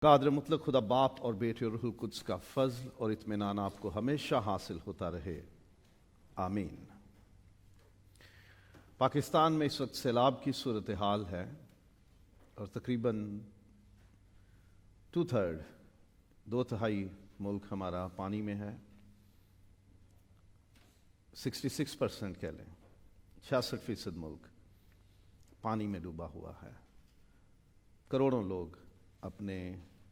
قادر مطلق خدا باپ اور بیٹے اور روح القدس کا فضل اور اطمینان آپ کو ہمیشہ حاصل ہوتا رہے، آمین۔ پاکستان میں اس وقت سیلاب کی صورتحال ہے اور تقریباً 2/3 ملک ہمارا پانی میں ہے، 66% کہہ لیں، 66% ملک پانی میں ڈوبا ہوا ہے۔ کروڑوں لوگ اپنے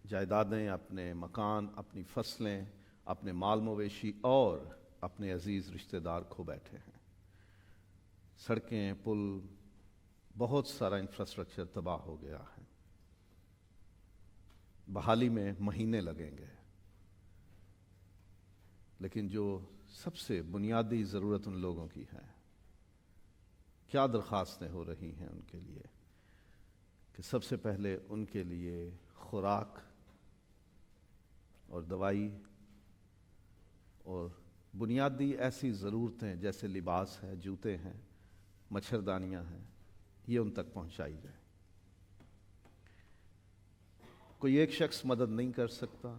جائیدادیں، اپنے مکان، اپنی فصلیں، اپنے مال مویشی اور اپنے عزیز رشتہ دار کھو بیٹھے ہیں۔ سڑکیں، پل، بہت سارا انفراسٹرکچر تباہ ہو گیا ہے۔ بحالی میں مہینے لگیں گے، لیکن جو سب سے بنیادی ضرورت ان لوگوں کی ہے، کیا درخواستیں ہو رہی ہیں ان کے لیے کہ سب سے پہلے ان کے لیے خوراک اور دوائی اور بنیادی ایسی ضرورتیں جیسے لباس ہے، جوتے ہیں، مچھردانیاں ہیں، یہ ان تک پہنچائی جائے۔ کوئی ایک شخص مدد نہیں کر سکتا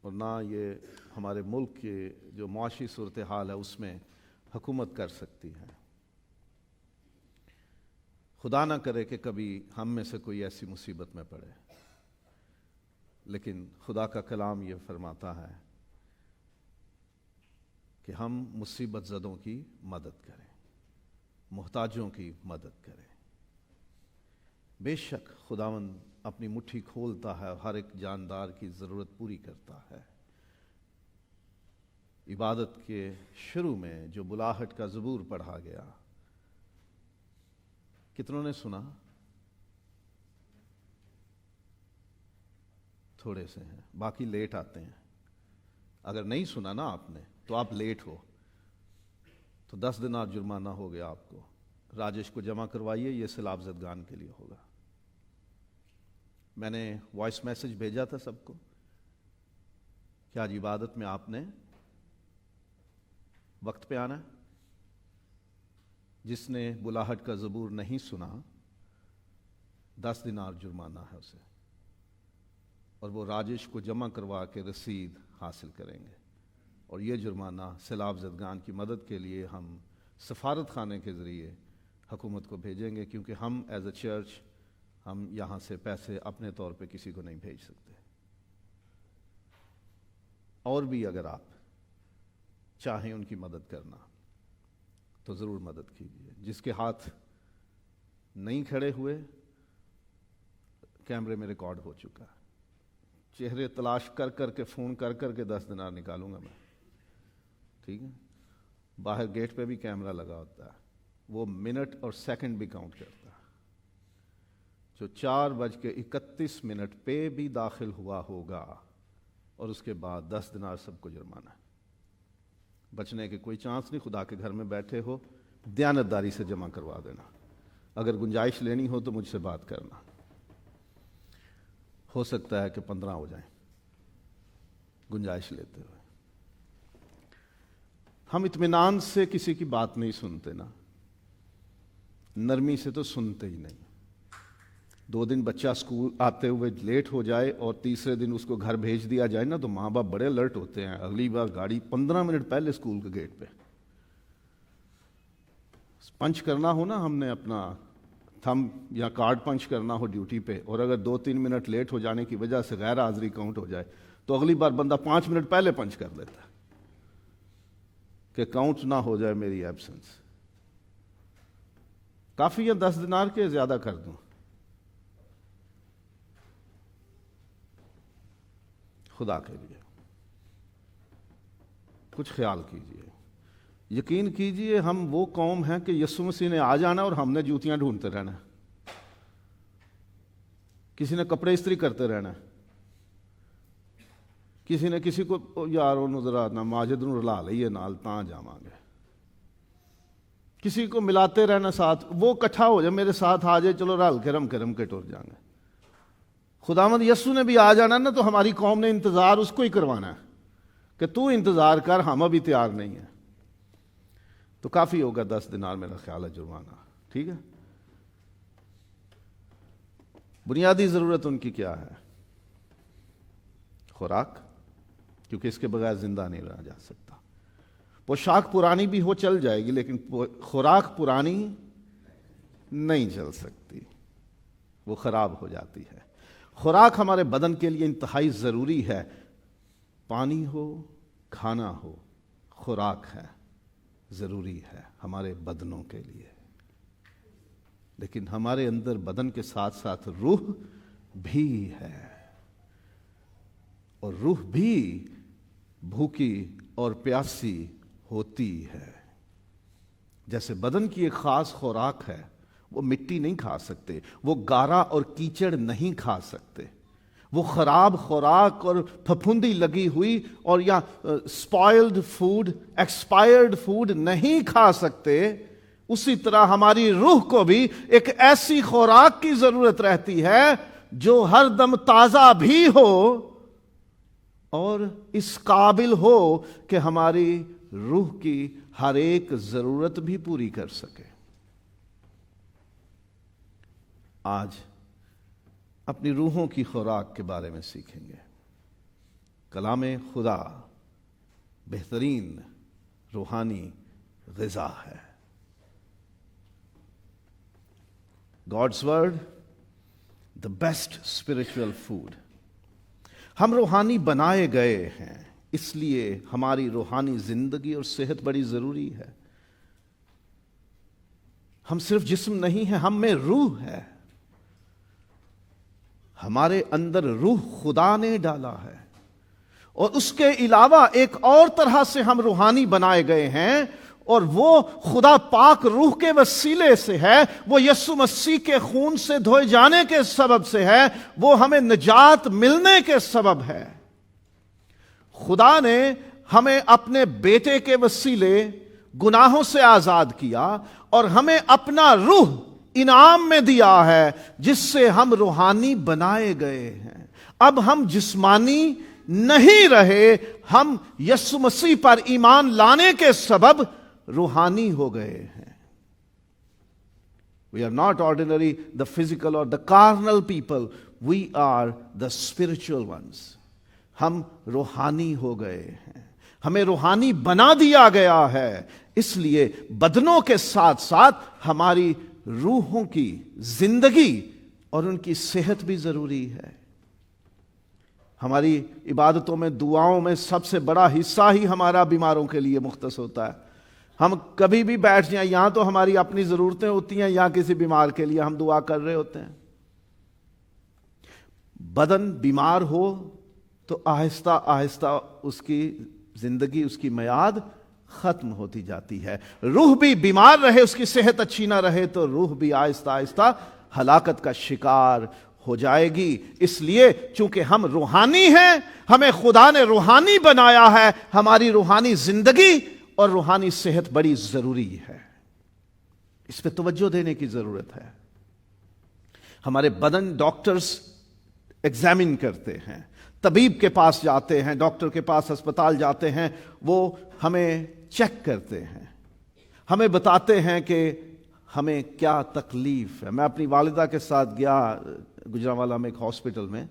اور نہ یہ ہمارے ملک کی جو معاشی صورتحال ہے اس میں حکومت کر سکتی ہے۔ خدا نہ کرے کہ کبھی ہم میں سے کوئی ایسی مصیبت میں پڑے، لیکن خدا کا کلام یہ فرماتا ہے کہ ہم مصیبت زدوں کی مدد کریں، محتاجوں کی مدد کریں۔ بے شک خداوند اپنی مٹھی کھولتا ہے اور ہر ایک جاندار کی ضرورت پوری کرتا ہے۔ عبادت کے شروع میں جو بلاہٹ کا زبور پڑھا گیا، کتنوں نے سنا؟ تھوڑے سے ہیں، باقی لیٹ آتے ہیں۔ اگر نہیں سنا نا آپ نے تو آپ لیٹ ہو، تو 10 دینار جرمانہ ہو گیا آپ کو۔ راجش کو جمع کروائیے، یہ سیلاب زدگان کے لیے ہوگا۔ میں نے وائس میسج بھیجا تھا سب کو کہ آج عبادت میں آپ نے وقت پہ آنا ہے۔ جس نے بلاہٹ کا زبور نہیں سنا، 10 دینار جرمانہ ہے اسے، اور وہ راجش کو جمع کروا کے رسید حاصل کریں گے۔ اور یہ جرمانہ سیلاب زدگان کی مدد کے لیے ہم سفارت خانے کے ذریعے حکومت کو بھیجیں گے، کیونکہ ہم ایز اے چرچ ہم یہاں سے پیسے اپنے طور پہ کسی کو نہیں بھیج سکتے۔ اور بھی اگر آپ چاہیں ان کی مدد کرنا تو ضرور مدد کیجیے۔ جس کے ہاتھ نہیں کھڑے ہوئے، کیمرے میں ریکارڈ ہو چکا ہے۔ چہرے تلاش کر کر کے، فون کر کر کے 10 دینار نکالوں گا میں، ٹھیک ہے؟ باہر گیٹ پہ بھی کیمرہ لگا ہوتا ہے، وہ منٹ اور سیکنڈ بھی کاؤنٹ کرتا ہے۔ جو 4:31 پہ بھی داخل ہوا ہوگا اور اس کے بعد 10 دینار سب کو جرمانہ ہے۔ بچنے کے کوئی چانس نہیں۔ خدا کے گھر میں بیٹھے ہو، دیانتداری سے جمع کروا دینا۔ اگر گنجائش لینی ہو تو مجھ سے بات کرنا، ہو سکتا ہے کہ 15 ہو جائیں گنجائش لیتے ہوئے۔ ہم اطمینان سے کسی کی بات نہیں سنتے نا، نرمی سے تو سنتے ہی نہیں۔ 2 دن بچہ اسکول آتے ہوئے لیٹ ہو جائے اور تیسرے دن اس کو گھر بھیج دیا جائے نا، تو ماں باپ بڑے الرٹ ہوتے ہیں۔ اگلی بار گاڑی 15 منٹ پہلے اسکول کے گیٹ پہ پنچ کرنا ہو نا، ہم نے اپنا تھم یا کارڈ پنچ کرنا ہو ڈیوٹی پہ، اور اگر 2-3 منٹ لیٹ ہو جانے کی وجہ سے غیر حاضری کاؤنٹ ہو جائے، تو اگلی بار بندہ 5 منٹ پہلے پنچ کر دیتا ہے کہ کاؤنٹ نہ ہو جائے میری ایبسنس۔ کافی ہے 10 دینار کے، زیادہ کر دوں؟ خدا کے لیے کچھ خیال کیجئے۔ یقین کیجئے ہم وہ قوم ہیں کہ یسوع مسیح نے آ جانا اور ہم نے جوتیاں ڈھونڈتے رہنا ہے، کسی نے کپڑے استری کرتے رہنا ہے، کسی نے کسی کو یار انہوں ذرا نہ ماجد نوں رلا لئیے نال تاں جاواں گے، کسی کو ملاتے رہنا ساتھ، وہ کٹھا ہو جائے میرے ساتھ آ جائے، چلو رل کے رم کے ٹر جائیں گے۔ خداوند یسوع نے بھی آ جانا نا، تو ہماری قوم نے انتظار اس کو ہی کروانا ہے کہ تو انتظار کر، ہم ابھی تیار نہیں ہیں۔ تو کافی ہوگا 10 دینار میرا خیال ہے جرمانہ، ٹھیک ہے؟ بنیادی ضرورت ان کی کیا ہے؟ خوراک، کیونکہ اس کے بغیر زندہ نہیں رہا جا سکتا. پوشاک پرانی بھی ہو چل جائے گی، لیکن خوراک پرانی نہیں چل سکتی، وہ خراب ہو جاتی ہے. خوراک ہمارے بدن کے لیے انتہائی ضروری ہے. پانی ہو، کھانا ہو، خوراک ہے، ضروری ہے ہمارے بدنوں کے لیے. لیکن ہمارے اندر بدن کے ساتھ ساتھ روح بھی ہے، اور روح بھی بھوکی اور پیاسی ہوتی ہے. جیسے بدن کی ایک خاص خوراک ہے، وہ مٹی نہیں کھا سکتے، وہ گارا اور کیچڑ نہیں کھا سکتے، وہ خراب خوراک اور پھپھوندی لگی ہوئی اور یا اسپائلڈ فوڈ، ایکسپائرڈ فوڈ نہیں کھا سکتے. اسی طرح ہماری روح کو بھی ایک ایسی خوراک کی ضرورت رہتی ہے جو ہر دم تازہ بھی ہو اور اس قابل ہو کہ ہماری روح کی ہر ایک ضرورت بھی پوری کر سکے. آج اپنی روحوں کی خوراک کے بارے میں سیکھیں گے. کلام خدا بہترین روحانی غذا ہے. God's word, the best spiritual food. ہم روحانی بنائے گئے ہیں، اس لیے ہماری روحانی زندگی اور صحت بڑی ضروری ہے. ہم صرف جسم نہیں ہیں، ہم میں روح ہے. ہمارے اندر روح خدا نے ڈالا ہے، اور اس کے علاوہ ایک اور طرح سے ہم روحانی بنائے گئے ہیں، اور وہ خدا پاک روح کے وسیلے سے ہے. وہ یسوع مسیح کے خون سے دھوئے جانے کے سبب سے ہے، وہ ہمیں نجات ملنے کے سبب ہے. خدا نے ہمیں اپنے بیٹے کے وسیلے گناہوں سے آزاد کیا، اور ہمیں اپنا روح انعام میں دیا ہے، جس سے ہم روحانی بنائے گئے ہیں. اب ہم جسمانی نہیں رہے، ہم یسوع مسیح پر ایمان لانے کے سبب روحانی ہو گئے ہیں. We are not ordinary, the physical or the carnal people. We are the spiritual ones. ہم روحانی ہو گئے ہیں، ہمیں روحانی بنا دیا گیا ہے. اس لیے بدنوں کے ساتھ ساتھ ہماری روحوں کی زندگی اور ان کی صحت بھی ضروری ہے. ہماری عبادتوں میں، دعاؤں میں سب سے بڑا حصہ ہی ہمارا بیماروں کے لیے مختص ہوتا ہے. ہم کبھی بھی بیٹھ جائیں، یہاں تو ہماری اپنی ضرورتیں ہوتی ہیں، یا کسی بیمار کے لیے ہم دعا کر رہے ہوتے ہیں. بدن بیمار ہو تو آہستہ آہستہ اس کی زندگی، اس کی میعاد ختم ہوتی جاتی ہے. روح بھی بیمار رہے، اس کی صحت اچھی نہ رہے، تو روح بھی آہستہ آہستہ ہلاکت کا شکار ہو جائے گی. اس لیے چونکہ ہم روحانی ہیں، ہمیں خدا نے روحانی بنایا ہے، ہماری روحانی زندگی اور روحانی صحت بڑی ضروری ہے. اس پہ توجہ دینے کی ضرورت ہے. ہمارے بدن ڈاکٹرز ایگزامن کرتے ہیں، طبیب کے پاس جاتے ہیں، ڈاکٹر کے پاس، ہسپتال جاتے ہیں، وہ ہمیں چیک کرتے ہیں، ہمیں بتاتے ہیں کہ ہمیں کیا تکلیف ہے. میں اپنی والدہ کے ساتھ گیا گجرانوالہ میں ایک ہاسپٹل میں،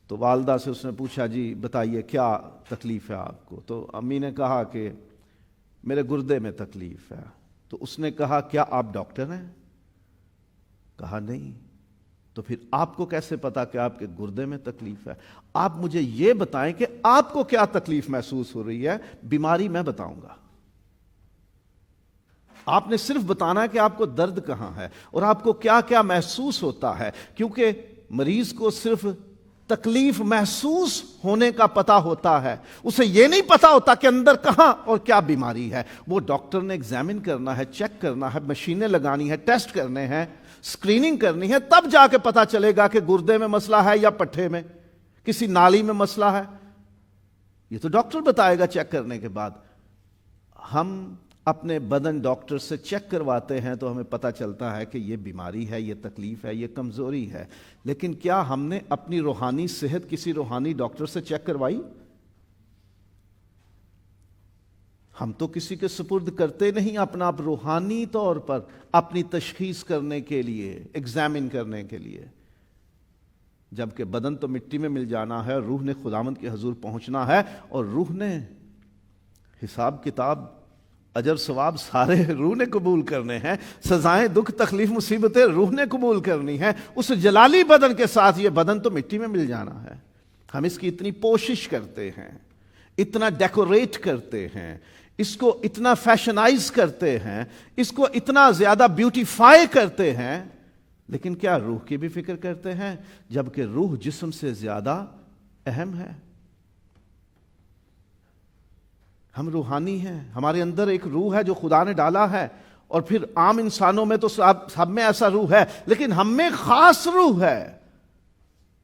تو والدہ سے اس نے پوچھا جی بتائیے کیا تکلیف ہے آپ کو. تو امی نے کہا کہ میرے گردے میں تکلیف ہے. تو اس نے کہا کیا آپ ڈاکٹر ہیں؟ کہا نہیں. تو پھر آپ کو کیسے پتا کہ آپ کے گردے میں تکلیف ہے؟ آپ مجھے یہ بتائیں کہ آپ کو کیا تکلیف محسوس ہو رہی ہے، بیماری میں بتاؤں گا. آپ نے صرف بتانا ہے کہ آپ کو درد کہاں ہے اور آپ کو کیا کیا محسوس ہوتا ہے، کیونکہ مریض کو صرف تکلیف محسوس ہونے کا پتا ہوتا ہے، اسے یہ نہیں پتا ہوتا کہ اندر کہاں اور کیا بیماری ہے. وہ ڈاکٹر نے ایگزامن کرنا ہے، چیک کرنا ہے، مشینیں لگانی ہے، ٹیسٹ کرنے ہیں، اسکریننگ کرنی ہے، تب جا کے پتا چلے گا کہ گردے میں مسئلہ ہے یا پٹھے میں، کسی نالی میں مسئلہ ہے. یہ تو ڈاکٹر بتائے گا چیک کرنے کے بعد. ہم اپنے بدن ڈاکٹر سے چیک کرواتے ہیں تو ہمیں پتہ چلتا ہے کہ یہ بیماری ہے، یہ تکلیف ہے، یہ کمزوری ہے. لیکن کیا ہم نے اپنی روحانی صحت کسی روحانی ڈاکٹر سے چیک کروائی؟ ہم تو کسی کے سپرد کرتے نہیں اپنا آپ روحانی طور پر اپنی تشخیص کرنے کے لیے، ایگزامن کرنے کے لیے. جبکہ بدن تو مٹی میں مل جانا ہے، روح نے خداوند کے حضور پہنچنا ہے، اور روح نے حساب کتاب اجر ثواب سارے روح نے قبول کرنے ہیں، سزائیں دکھ تکلیف مصیبتیں روح نے قبول کرنی ہے۔ اس جلالی بدن کے ساتھ یہ بدن تو مٹی میں مل جانا ہے۔ ہم اس کی اتنی کوشش کرتے ہیں، اتنا ڈیکوریٹ کرتے ہیں، اس کو اتنا فیشنائز کرتے ہیں، اس کو اتنا زیادہ بیوٹیفائی کرتے ہیں، لیکن کیا روح کی بھی فکر کرتے ہیں؟ جبکہ روح جسم سے زیادہ اہم ہے۔ ہم روحانی ہیں، ہمارے اندر ایک روح ہے جو خدا نے ڈالا ہے، اور پھر عام انسانوں میں تو سب میں ایسا روح ہے، لیکن ہم میں خاص روح ہے،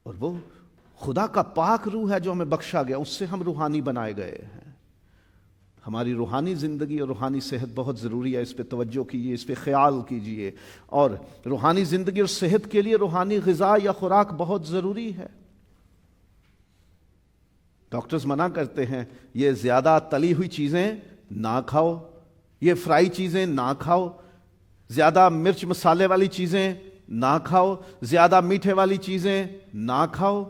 اور وہ خدا کا پاک روح ہے جو ہمیں بخشا گیا، اس سے ہم روحانی بنائے گئے ہیں۔ ہماری روحانی زندگی اور روحانی صحت بہت ضروری ہے، اس پہ توجہ کیجیے، اس پہ خیال کیجیے، اور روحانی زندگی اور صحت کے لیے روحانی غذا یا خوراک بہت ضروری ہے۔ ڈاکٹرز منع کرتے ہیں یہ زیادہ تلی ہوئی چیزیں نہ کھاؤ، یہ فرائی چیزیں نہ کھاؤ، زیادہ مرچ مسالے والی چیزیں نہ کھاؤ، زیادہ میٹھے والی چیزیں نہ کھاؤ،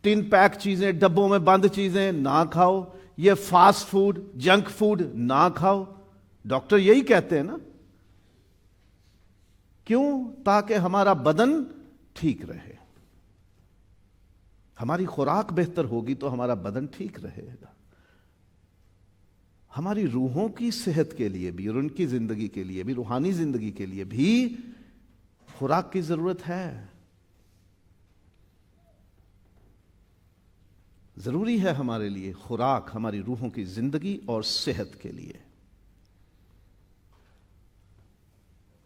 ٹن پیک چیزیں، ڈبوں میں بند چیزیں نہ کھاؤ، یہ فاسٹ فوڈ جنک فوڈ نہ کھاؤ۔ ڈاکٹر یہی کہتے ہیں نا، کیوں؟ تاکہ ہمارا بدن ٹھیک رہے۔ ہماری خوراک بہتر ہوگی تو ہمارا بدن ٹھیک رہے گا۔ ہماری روحوں کی صحت کے لیے بھی اور ان کی زندگی کے لیے بھی، روحانی زندگی کے لیے بھی خوراک کی ضرورت ہے۔ ضروری ہے ہمارے لیے خوراک، ہماری روحوں کی زندگی اور صحت کے لیے۔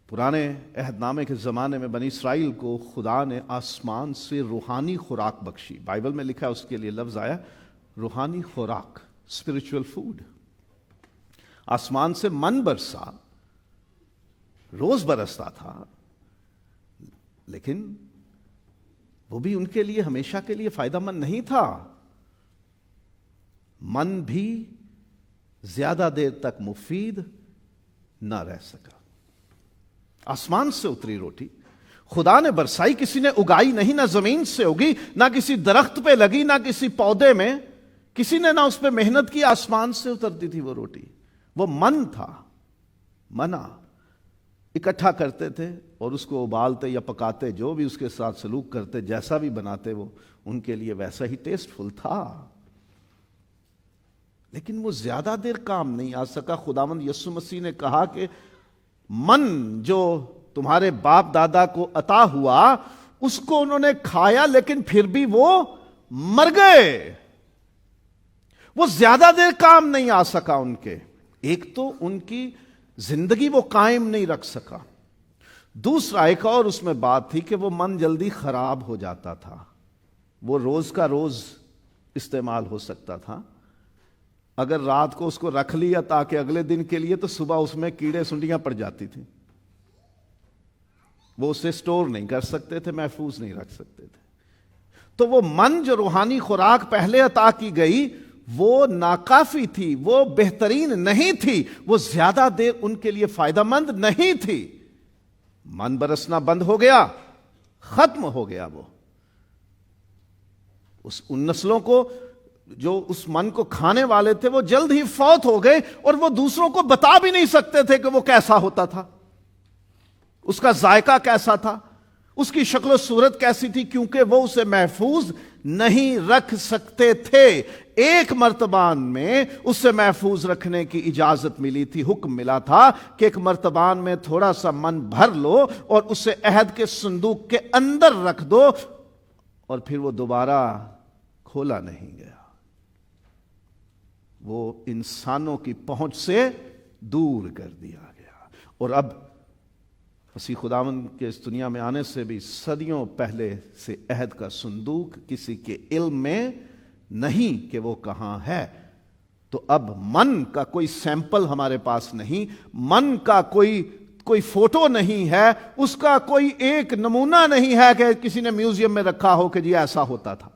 پرانے عہد نامے کے زمانے میں بنی اسرائیل کو خدا نے آسمان سے روحانی خوراک بخشی۔ بائبل میں لکھا ہے، اس کے لیے لفظ آیا روحانی خوراک، اسپرچول فوڈ۔ آسمان سے من برسا، روز برستا تھا، لیکن وہ بھی ان کے لیے ہمیشہ کے لیے فائدہ مند نہیں تھا۔ من بھی زیادہ دیر تک مفید نہ رہ سکا۔ آسمان سے اتری روٹی خدا نے برسائی، کسی نے اگائی نہیں، نہ زمین سے اگی، نہ کسی درخت پہ لگی، نہ کسی پودے میں، کسی نے نہ اس پہ محنت کی، آسمان سے اترتی تھی وہ روٹی۔ وہ من تھا، منا اکٹھا کرتے تھے اور اس کو ابالتے یا پکاتے، جو بھی اس کے ساتھ سلوک کرتے، جیسا بھی بناتے، وہ ان کے لیے ویسا ہی ٹیسٹ فل تھا، لیکن وہ زیادہ دیر کام نہیں آ سکا۔ خداوند یسوع مسیح نے کہا کہ من جو تمہارے باپ دادا کو عطا ہوا اس کو انہوں نے کھایا، لیکن پھر بھی وہ مر گئے۔ وہ زیادہ دیر کام نہیں آ سکا ان کے۔ ایک تو ان کی زندگی وہ قائم نہیں رکھ سکا، دوسرا ایک اور اس میں بات تھی کہ وہ من جلدی خراب ہو جاتا تھا۔ وہ روز کا روز استعمال ہو سکتا تھا، اگر رات کو اس کو رکھ لیا تاکہ اگلے دن کے لیے، تو صبح اس میں کیڑے سنڈیاں پڑ جاتی تھیں، وہ اسے سٹور نہیں کر سکتے تھے، محفوظ نہیں رکھ سکتے تھے۔ تو وہ من جو روحانی خوراک پہلے عطا کی گئی وہ ناکافی تھی، وہ بہترین نہیں تھی، وہ زیادہ دیر ان کے لیے فائدہ مند نہیں تھی۔ من برسنا بند ہو گیا، ختم ہو گیا۔ وہ ان نسلوں کو جو اس من کو کھانے والے تھے وہ جلد ہی فوت ہو گئے، اور وہ دوسروں کو بتا بھی نہیں سکتے تھے کہ وہ کیسا ہوتا تھا، اس کا ذائقہ کیسا تھا، اس کی شکل و صورت کیسی تھی، کیونکہ وہ اسے محفوظ نہیں رکھ سکتے تھے۔ ایک مرتبان میں اسے محفوظ رکھنے کی اجازت ملی تھی، حکم ملا تھا کہ ایک مرتبان میں تھوڑا سا من بھر لو اور اسے عہد کے صندوق کے اندر رکھ دو، اور پھر وہ دوبارہ کھولا نہیں گیا۔ وہ انسانوں کی پہنچ سے دور کر دیا گیا، اور اب مسیح خداوند کے اس دنیا میں آنے سے بھی صدیوں پہلے سے عہد کا صندوق کسی کے علم میں نہیں کہ وہ کہاں ہے۔ تو اب من کا کوئی سیمپل ہمارے پاس نہیں، من کا کوئی فوٹو نہیں ہے، اس کا کوئی ایک نمونہ نہیں ہے کہ کسی نے میوزیم میں رکھا ہو کہ جی ایسا ہوتا تھا۔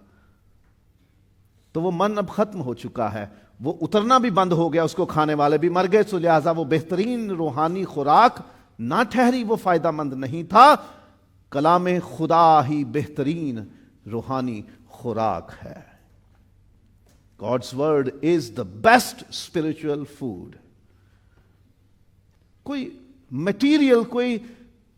تو وہ من اب ختم ہو چکا ہے، وہ اترنا بھی بند ہو گیا، اس کو کھانے والے بھی مر گئے، تو لہٰذا وہ بہترین روحانی خوراک نہ ٹھہری، وہ فائدہ مند نہیں تھا۔ کلام خدا ہی بہترین روحانی خوراک ہے. God's word is the best spiritual food. کوئی میٹیریل، کوئی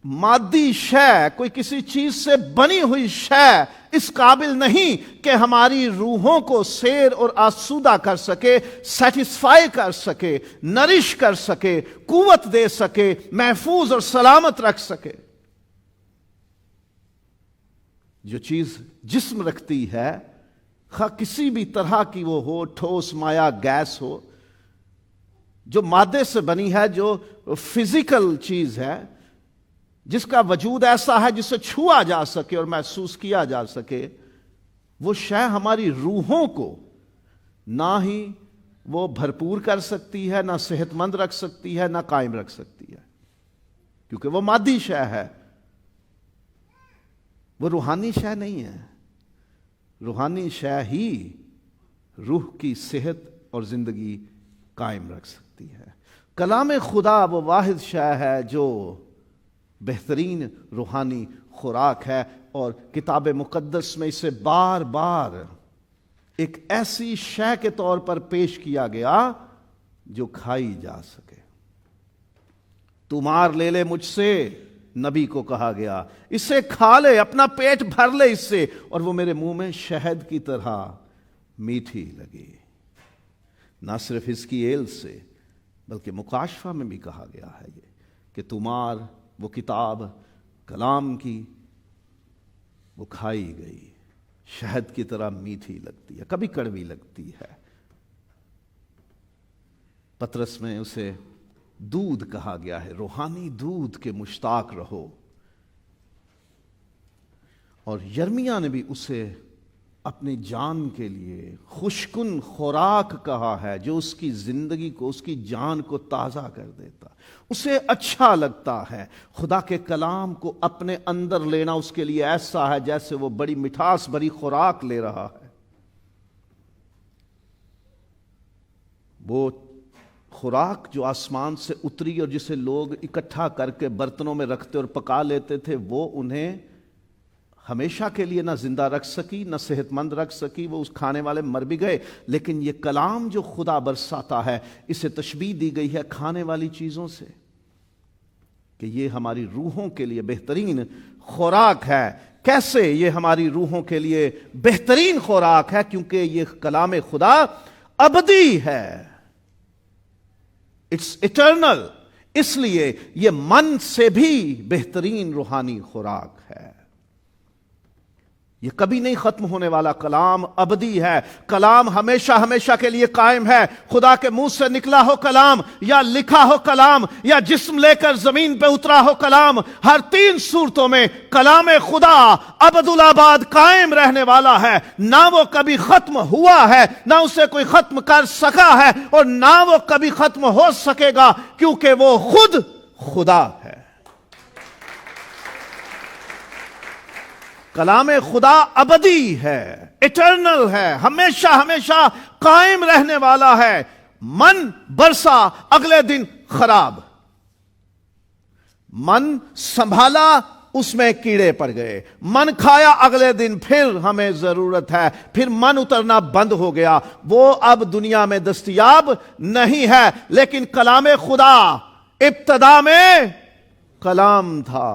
مادی شے، کوئی کسی چیز سے بنی ہوئی شے اس قابل نہیں کہ ہماری روحوں کو سیر اور آسودہ کر سکے، سیٹسفائی کر سکے، نرش کر سکے، قوت دے سکے، محفوظ اور سلامت رکھ سکے. جو چیز جسم رکھتی ہے، خواہ کسی بھی طرح کی وہ ہو، ٹھوس، مائع، گیس ہو، جو مادے سے بنی ہے، جو فزیکل چیز ہے، جس کا وجود ایسا ہے جسے چھوا جا سکے اور محسوس کیا جا سکے، وہ شے ہماری روحوں کو نہ ہی وہ بھرپور کر سکتی ہے، نہ صحت مند رکھ سکتی ہے، نہ قائم رکھ سکتی ہے، کیونکہ وہ مادی شے ہے، وہ روحانی شے نہیں ہے. روحانی شے ہی روح کی صحت اور زندگی قائم رکھ سکتی ہے. کلام خدا وہ واحد شے ہے جو بہترین روحانی خوراک ہے، اور کتاب مقدس میں اسے بار بار ایک ایسی شے کے طور پر پیش کیا گیا جو کھائی جا سکے. تو مار لے لے مجھ سے، نبی کو کہا گیا، اسے کھا لے، اپنا پیٹ بھر لے اس سے، اور وہ میرے منہ میں شہد کی طرح میٹھی لگی. نہ صرف اس کی ایل سے بلکہ مکاشفہ میں بھی کہا گیا ہے یہ کہ تمہار وہ کتاب کلام کی وہ کھائی گئی، شہد کی طرح میٹھی لگتی ہے، کبھی کڑوی لگتی ہے. پطرس میں اسے دودھ کہا گیا ہے، روحانی دودھ کے مشتاق رہو. اور یرمیاہ نے بھی اسے اپنی جان کے لیے خوشکن خوراک کہا ہے، جو اس کی زندگی کو، اس کی جان کو تازہ کر دیتا. اسے اچھا لگتا ہے خدا کے کلام کو اپنے اندر لینا، اس کے لیے ایسا ہے جیسے وہ بڑی مٹھاس بھری خوراک لے رہا ہے. وہ خوراک جو آسمان سے اتری اور جسے لوگ اکٹھا کر کے برتنوں میں رکھتے اور پکا لیتے تھے، وہ انہیں ہمیشہ کے لیے نہ زندہ رکھ سکی، نہ صحت مند رکھ سکی، وہ اس کھانے والے مر بھی گئے. لیکن یہ کلام جو خدا برساتا ہے، اسے تشبیہ دی گئی ہے کھانے والی چیزوں سے، کہ یہ ہماری روحوں کے لیے بہترین خوراک ہے. کیسے یہ ہماری روحوں کے لیے بہترین خوراک ہے؟ کیونکہ یہ کلام خدا ابدی ہے، اٹس اٹرنل. اس لیے یہ من سے بھی بہترین روحانی خوراک ہے. یہ کبھی نہیں ختم ہونے والا کلام ابدی ہے. کلام ہمیشہ ہمیشہ کے لیے قائم ہے. خدا کے منہ سے نکلا ہو کلام، یا لکھا ہو کلام، یا جسم لے کر زمین پہ اترا ہو کلام، ہر تین صورتوں میں کلام خدا ابدالآباد قائم رہنے والا ہے. نہ وہ کبھی ختم ہوا ہے، نہ اسے کوئی ختم کر سکا ہے، اور نہ وہ کبھی ختم ہو سکے گا، کیونکہ وہ خود خدا ہے. کلام خدا ابدی ہے، ایٹرنل ہے، ہمیشہ ہمیشہ قائم رہنے والا ہے. من برسا، اگلے دن خراب. من سنبھالا، اس میں کیڑے پڑ گئے. من کھایا، اگلے دن پھر ہمیں ضرورت ہے، پھر من اترنا بند ہو گیا. وہ اب دنیا میں دستیاب نہیں ہے. لیکن کلام خدا ابتدا میں کلام تھا،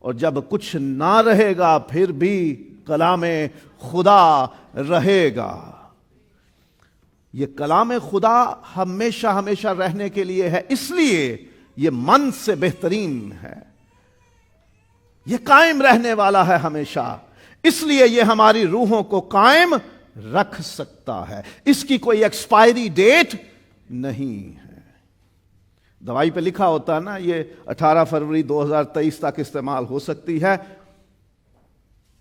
اور جب کچھ نہ رہے گا پھر بھی کلام خدا رہے گا. یہ کلام خدا ہمیشہ ہمیشہ رہنے کے لیے ہے، اس لیے یہ من سے بہترین ہے. یہ قائم رہنے والا ہے ہمیشہ، اس لیے یہ ہماری روحوں کو قائم رکھ سکتا ہے. اس کی کوئی ایکسپائری ڈیٹ نہیں ہے. دوائی پہ لکھا ہوتا ہے نا، یہ 18 فروری 2023 تک استعمال ہو سکتی ہے،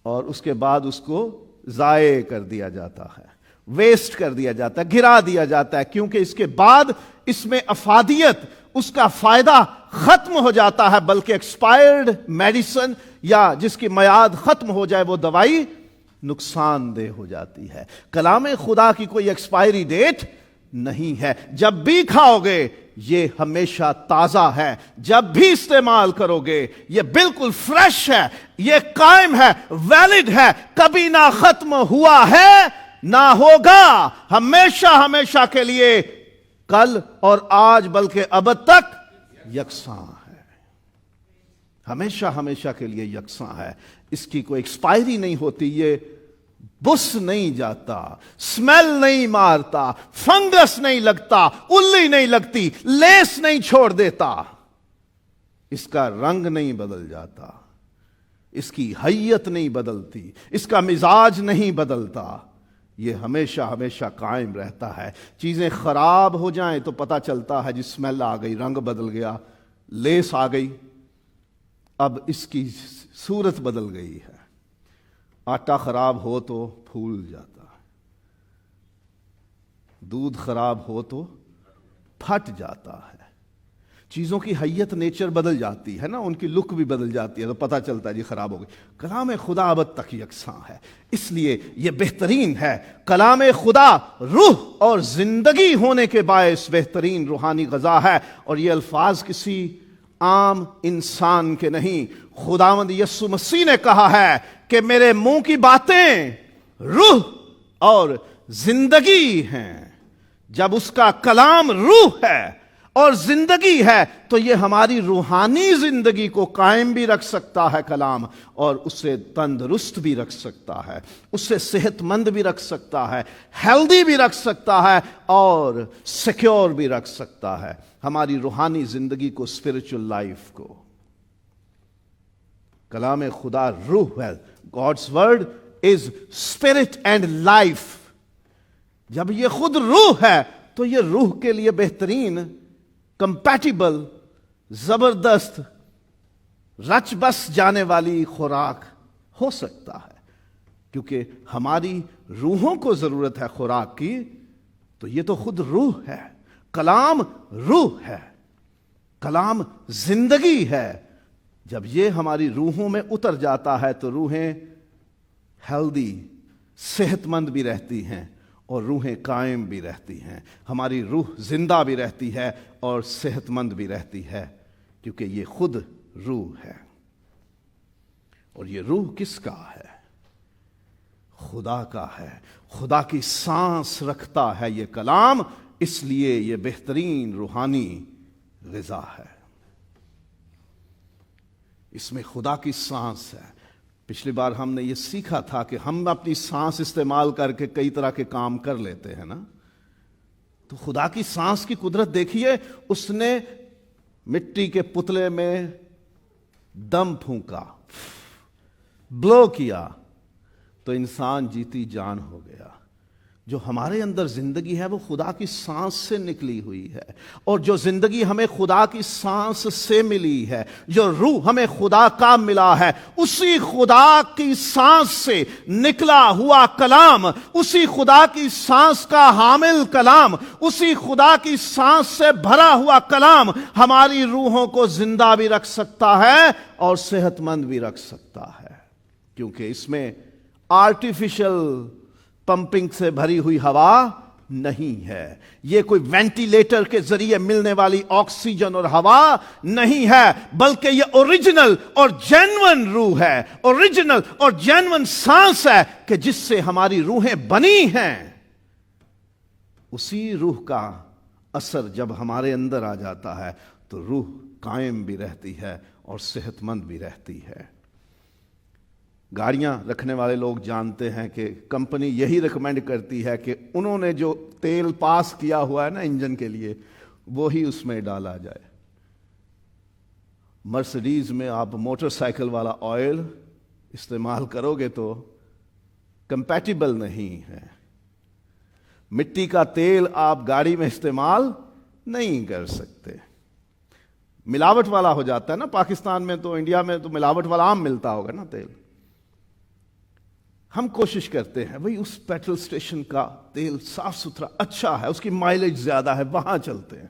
اور اس کے بعد اس کو ضائع کر دیا جاتا ہے، ویسٹ کر دیا جاتا ہے، گرا دیا جاتا ہے، کیونکہ اس کے بعد اس میں افادیت، اس کا فائدہ ختم ہو جاتا ہے. بلکہ ایکسپائرڈ میڈیسن یا جس کی میعاد ختم ہو جائے وہ دوائی نقصان دہ ہو جاتی ہے. کلام خدا کی کوئی ایکسپائری ڈیٹ نہیں ہے. جب بھی کھاؤ گے یہ ہمیشہ تازہ ہے، جب بھی استعمال کرو گے یہ بالکل فریش ہے، یہ قائم ہے، ویلڈ ہے، کبھی نہ ختم ہوا ہے نہ ہوگا، ہمیشہ ہمیشہ کے لیے، کل اور آج بلکہ ابد تک یکساں ہے، ہمیشہ ہمیشہ کے لیے یکساں ہے، اس کی کوئی ایکسپائری نہیں ہوتی، یہ بس نہیں جاتا، سمیل نہیں مارتا، فنگس نہیں لگتا، اللی نہیں لگتی، لیس نہیں چھوڑ دیتا، اس کا رنگ نہیں بدل جاتا، اس کی حیت نہیں بدلتی، اس کا مزاج نہیں بدلتا، یہ ہمیشہ ہمیشہ قائم رہتا ہے۔ چیزیں خراب ہو جائیں تو پتہ چلتا ہے جی سمیل آ گئی، رنگ بدل گیا، لیس آ گئی، اب اس کی صورت بدل گئی ہے۔ آٹا خراب ہو تو پھول جاتا ہے، دودھ خراب ہو تو پھٹ جاتا ہے، چیزوں کی حیت نیچر بدل جاتی ہے نا، ان کی لک بھی بدل جاتی ہے تو پتہ چلتا ہے جی خراب ہو گئی۔ کلام خدا ابد تک یکساں ہے، اس لیے یہ بہترین ہے۔ کلام خدا روح اور زندگی ہونے کے باعث بہترین روحانی غذا ہے، اور یہ الفاظ کسی عام انسان کے نہیں، خداوند یسوع مسیح نے کہا ہے کہ میرے منہ کی باتیں روح اور زندگی ہیں۔ جب اس کا کلام روح ہے اور زندگی ہے تو یہ ہماری روحانی زندگی کو قائم بھی رکھ سکتا ہے کلام، اور اسے تندرست بھی رکھ سکتا ہے، اسے صحت مند بھی رکھ سکتا ہے، ہیلدی بھی رکھ سکتا ہے، اور سیکیور بھی رکھ سکتا ہے ہماری روحانی زندگی کو، اسپرچل لائف کو۔ کلام خدا روح ہے، God's word is spirit and life۔ جب یہ خود روح ہے تو یہ روح کے لیے بہترین، کمپیٹیبل، زبردست، رچ بس جانے والی خوراک ہو سکتا ہے، کیونکہ ہماری روحوں کو ضرورت ہے خوراک کی، تو یہ تو خود روح ہے۔ کلام روح ہے، کلام زندگی ہے۔ جب یہ ہماری روحوں میں اتر جاتا ہے تو روحیں ہیلدی، صحت مند بھی رہتی ہیں، اور روحیں قائم بھی رہتی ہیں، ہماری روح زندہ بھی رہتی ہے اور صحت مند بھی رہتی ہے، کیونکہ یہ خود روح ہے۔ اور یہ روح کس کا ہے؟ خدا کا ہے، خدا کی سانس رکھتا ہے یہ کلام، اس لیے یہ بہترین روحانی غذا ہے۔ اس میں خدا کی سانس ہے۔ پچھلی بار ہم نے یہ سیکھا تھا کہ ہم اپنی سانس استعمال کر کے کئی طرح کے کام کر لیتے ہیں نا، تو خدا کی سانس کی قدرت دیکھیے، اس نے مٹی کے پتلے میں دم پھونکا، بلو کیا، تو انسان جیتی جان ہو گیا۔ جو ہمارے اندر زندگی ہے وہ خدا کی سانس سے نکلی ہوئی ہے، اور جو زندگی ہمیں خدا کی سانس سے ملی ہے، جو روح ہمیں خدا کا ملا ہے، اسی خدا کی سانس سے نکلا ہوا کلام، اسی خدا کی سانس کا حامل کلام، اسی خدا کی سانس سے بھرا ہوا کلام ہماری روحوں کو زندہ بھی رکھ سکتا ہے اور صحت مند بھی رکھ سکتا ہے، کیونکہ اس میں آرٹیفیشل پمپنگ سے بھری ہوئی ہوا نہیں ہے، یہ کوئی وینٹیلیٹر کے ذریعے ملنے والی آکسیجن اور ہوا نہیں ہے، بلکہ یہ اوریجنل اور جینون روح ہے، اوریجنل اور جینون سانس ہے کہ جس سے ہماری روحیں بنی ہیں۔ اسی روح کا اثر جب ہمارے اندر آ جاتا ہے تو روح قائم بھی رہتی ہے اور صحت مند بھی رہتی ہے۔ گاڑیاں رکھنے والے لوگ جانتے ہیں کہ کمپنی یہی ریکمینڈ کرتی ہے کہ انہوں نے جو تیل پاس کیا ہوا ہے نا انجن کے لیے، وہی اس میں ڈالا جائے۔ مرسڈیز میں آپ موٹر سائیکل والا آئل استعمال کرو گے تو کمپیٹیبل نہیں ہے۔ مٹی کا تیل آپ گاڑی میں استعمال نہیں کر سکتے، ملاوٹ والا ہو جاتا ہے نا۔ پاکستان میں تو، انڈیا میں تو ملاوٹ والا عام ملتا ہوگا نا تیل۔ ہم کوشش کرتے ہیں بھئی اس پیٹرول سٹیشن کا تیل صاف ستھرا اچھا ہے، اس کی مائلیج زیادہ ہے، وہاں چلتے ہیں۔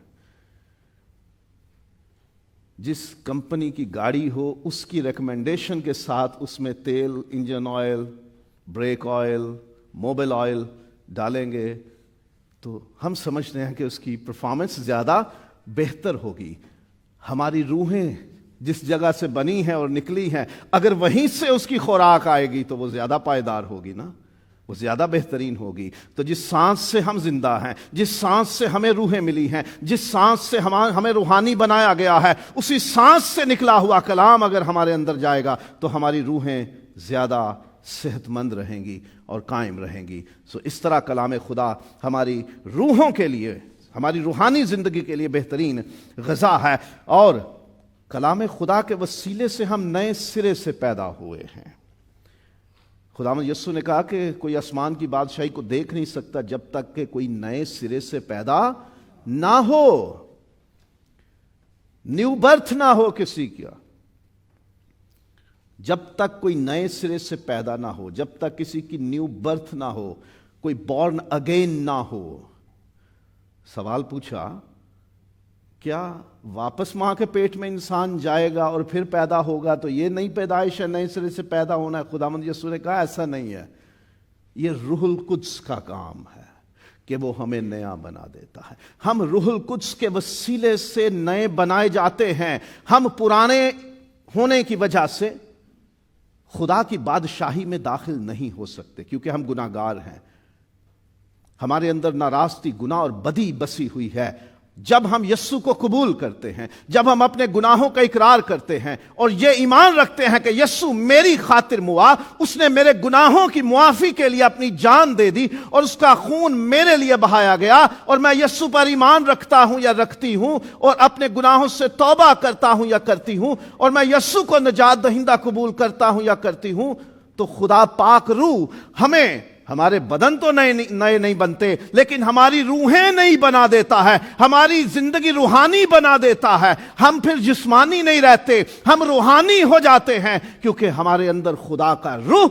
جس کمپنی کی گاڑی ہو اس کی ریکمنڈیشن کے ساتھ اس میں تیل، engine oil, brake oil, mobil oil ڈالیں گے تو ہم سمجھتے ہیں کہ اس کی پرفارمنس زیادہ بہتر ہوگی. ہماری روحیں جس جگہ سے بنی ہیں اور نکلی ہیں، اگر وہیں سے اس کی خوراک آئے گی تو وہ زیادہ پائیدار ہوگی نا، وہ زیادہ بہترین ہوگی. تو جس سانس سے ہم زندہ ہیں، جس سانس سے ہمیں روحیں ملی ہیں، جس سانس سے ہمیں روحانی بنایا گیا ہے، اسی سانس سے نکلا ہوا کلام اگر ہمارے اندر جائے گا تو ہماری روحیں زیادہ صحت مند رہیں گی اور قائم رہیں گی. اس طرح کلام خدا ہماری روحوں کے لیے، ہماری روحانی زندگی کے لیے بہترین غذا ہے. اور کلام خدا کے وسیلے سے ہم نئے سرے سے پیدا ہوئے ہیں. خداوند یسوع نے کہا کہ کوئی آسمان کی بادشاہی کو دیکھ نہیں سکتا جب تک کہ کوئی نئے سرے سے پیدا نہ ہو. نیو برتھ نہ ہو کسی کا. جب تک کوئی نئے سرے سے پیدا نہ ہو، جب تک کسی کی نیو برتھ نہ ہو، کوئی بورن اگین نہ ہو. سوال پوچھا، کیا واپس ماں کے پیٹ میں انسان جائے گا اور پھر پیدا ہوگا تو یہ نئی پیدائش ہے، نئے سرے سے پیدا ہونا ہے؟ خداوند یسوع نے کہا ایسا نہیں ہے. یہ روح القدس کا کام ہے کہ وہ ہمیں نیا بنا دیتا ہے. ہم روح القدس کے وسیلے سے نئے بنائے جاتے ہیں. ہم پرانے ہونے کی وجہ سے خدا کی بادشاہی میں داخل نہیں ہو سکتے کیونکہ ہم گناہ گار ہیں. ہمارے اندر ناراستی، گناہ اور بدی بسی ہوئی ہے. جب ہم یسوع کو قبول کرتے ہیں، جب ہم اپنے گناہوں کا اقرار کرتے ہیں اور یہ ایمان رکھتے ہیں کہ یسوع میری خاطر موا، اس نے میرے گناہوں کی معافی کے لیے اپنی جان دے دی اور اس کا خون میرے لیے بہایا گیا، اور میں یسوع پر ایمان رکھتا ہوں یا رکھتی ہوں اور اپنے گناہوں سے توبہ کرتا ہوں یا کرتی ہوں، اور میں یسوع کو نجات دہندہ قبول کرتا ہوں یا کرتی ہوں، تو خدا پاک روح ہمیں، ہمارے بدن تو نئے نہیں بنتے لیکن ہماری روحیں نئی بنا دیتا ہے. ہماری زندگی روحانی بنا دیتا ہے. ہم پھر جسمانی نہیں رہتے، ہم روحانی ہو جاتے ہیں کیونکہ ہمارے اندر خدا کا روح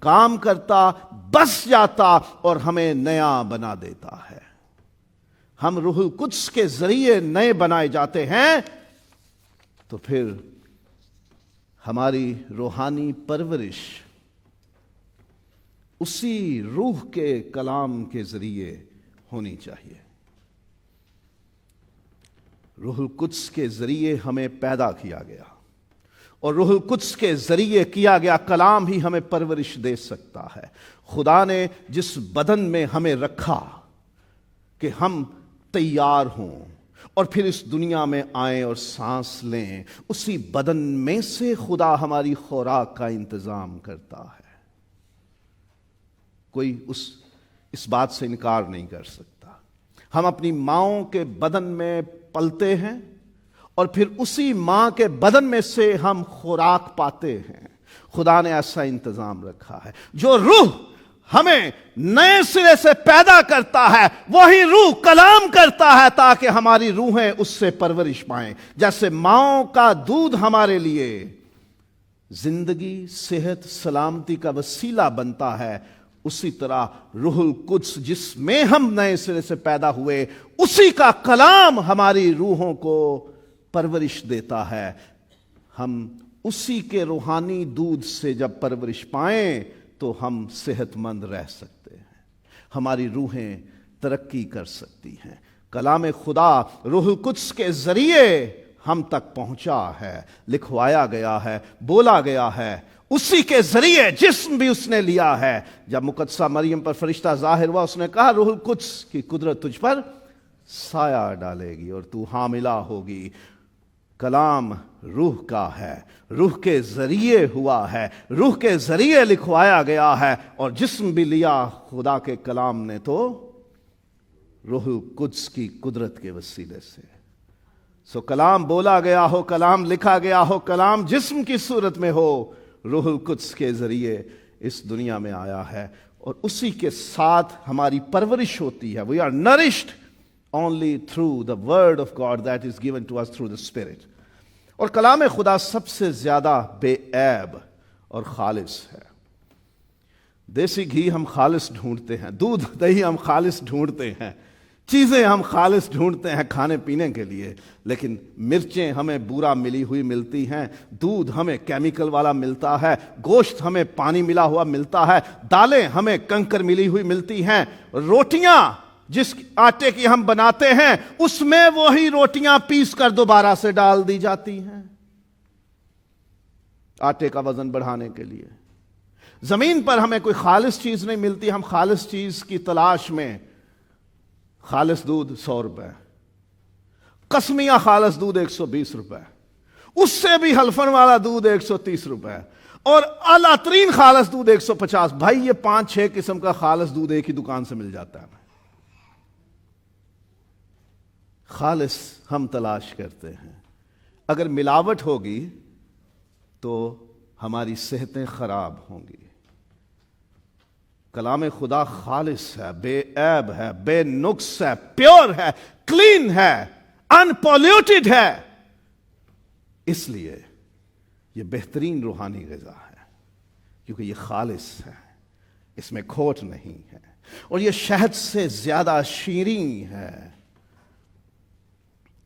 کام کرتا، بس جاتا اور ہمیں نیا بنا دیتا ہے. ہم روح القدس کے ذریعے نئے بنائے جاتے ہیں تو پھر ہماری روحانی پرورش اسی روح کے کلام کے ذریعے ہونی چاہیے. روح القدس کے ذریعے ہمیں پیدا کیا گیا اور روح القدس کے ذریعے کیا گیا کلام ہی ہمیں پرورش دے سکتا ہے. خدا نے جس بدن میں ہمیں رکھا کہ ہم تیار ہوں اور پھر اس دنیا میں آئیں اور سانس لیں، اسی بدن میں سے خدا ہماری خوراک کا انتظام کرتا ہے. کوئی اس بات سے انکار نہیں کر سکتا. ہم اپنی ماؤں کے بدن میں پلتے ہیں اور پھر اسی ماں کے بدن میں سے ہم خوراک پاتے ہیں. خدا نے ایسا انتظام رکھا ہے. جو روح ہمیں نئے سرے سے پیدا کرتا ہے وہی روح کلام کرتا ہے تاکہ ہماری روحیں اس سے پرورش پائیں. جیسے ماؤں کا دودھ ہمارے لیے زندگی، صحت، سلامتی کا وسیلہ بنتا ہے، اسی طرح روح القدس جس میں ہم نئے سرے سے پیدا ہوئے، اسی کا کلام ہماری روحوں کو پرورش دیتا ہے. ہم اسی کے روحانی دودھ سے جب پرورش پائیں تو ہم صحت مند رہ سکتے ہیں، ہماری روحیں ترقی کر سکتی ہیں. کلام خدا روح القدس کے ذریعے ہم تک پہنچا ہے، لکھوایا گیا ہے، بولا گیا ہے. اسی کے ذریعے جسم بھی اس نے لیا ہے. جب مقدسہ مریم پر فرشتہ ظاہر ہوا، اس نے کہا روح القدس کی قدرت تجھ پر سایہ ڈالے گی اور تو حاملہ ہوگی. کلام روح کا ہے، روح کے ذریعے ہوا ہے، روح کے ذریعے لکھوایا گیا ہے، اور جسم بھی لیا خدا کے کلام نے تو روح القدس کی قدرت کے وسیلے سے. کلام بولا گیا ہو، کلام لکھا گیا ہو، کلام جسم کی صورت میں ہو، روح القدس کے ذریعے اس دنیا میں آیا ہے اور اسی کے ساتھ ہماری پرورش ہوتی ہے. We are nourished only through the word of God that is given to us through the Spirit. اور کلام خدا سب سے زیادہ بے عیب اور خالص ہے. دیسی گھی ہم خالص ڈھونڈتے ہیں، دودھ دہی ہم خالص ڈھونڈتے ہیں، چیزیں ہم خالص ڈھونڈتے ہیں کھانے پینے کے لیے، لیکن مرچیں ہمیں بورا ملی ہوئی ملتی ہیں، دودھ ہمیں کیمیکل والا ملتا ہے، گوشت ہمیں پانی ملا ہوا ملتا ہے، دالیں ہمیں کنکر ملی ہوئی ملتی ہیں، روٹیاں جس آٹے کی ہم بناتے ہیں اس میں وہی روٹیاں پیس کر دوبارہ سے ڈال دی جاتی ہیں آٹے کا وزن بڑھانے کے لیے. زمین پر ہمیں کوئی خالص چیز نہیں ملتی. ہم خالص چیز کی تلاش میں خالص دودھ 100 روپے, قسمیہ خالص دودھ 120 روپے, اس سے بھی حلفن والا دودھ 130 روپے, اور اعلیٰ ترین خالص دودھ 150. بھائی یہ 5-6 قسم کا خالص دودھ ایک ہی دکان سے مل جاتا ہے. خالص ہم تلاش کرتے ہیں. اگر ملاوٹ ہوگی تو ہماری صحتیں خراب ہوں گی. کلام خدا خالص ہے, بے عیب ہے, بے نقص ہے, پیور ہے, کلین ہے, ان پولیوٹڈ ہے. اس لیے یہ بہترین روحانی غذا ہے کیونکہ یہ خالص ہے, اس میں کھوٹ نہیں ہے, اور یہ شہد سے زیادہ شیریں ہے.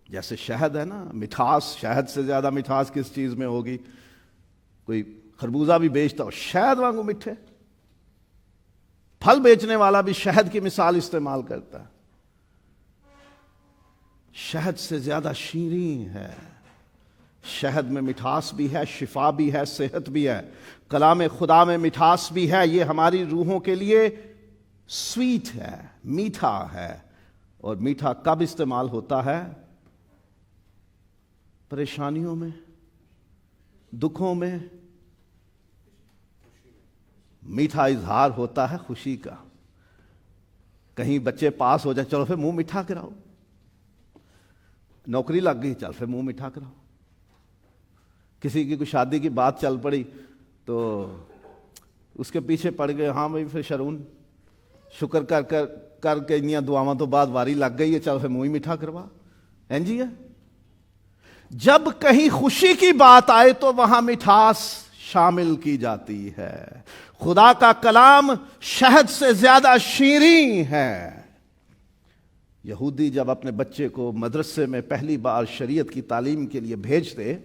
جیسے شہد ہے نا, مٹھاس, شہد سے زیادہ مٹھاس کس چیز میں ہوگی؟ کوئی خربوزہ بھی بیچتا ہو شہد وانگو میٹھے, پھل بیچنے والا بھی شہد کی مثال استعمال کرتا ہے. شہد سے زیادہ شیریں ہے. شہد میں مٹھاس بھی ہے, شفا بھی ہے, صحت بھی ہے. کلام خدا میں مٹھاس بھی ہے. یہ ہماری روحوں کے لیے سویٹ ہے, میٹھا ہے. اور میٹھا کب استعمال ہوتا ہے؟ پریشانیوں میں, دکھوں میں. میٹھا اظہار ہوتا ہے خوشی کا. کہیں بچے پاس ہو جائے, چلو پھر منہ میٹھا کراؤ. نوکری لگ گئی, چل پھر منہ میٹھا کراؤ. کسی کی کوئی شادی کی بات چل پڑی تو اس کے پیچھے پڑ گئے, ہاں بھائی پھر شرون شکر کر کے اتنی دعاواں تو بعد واری لگ گئی ہے, چل پھر منہ ہی میٹھا کروا. ہیں جی ہے. جب کہیں خوشی کی بات آئے تو وہاں مٹھاس شامل کی جاتی ہے. خدا کا کلام شہد سے زیادہ شیریں ہے. یہودی جب اپنے بچے کو مدرسے میں پہلی بار شریعت کی تعلیم کے لیے بھیجتے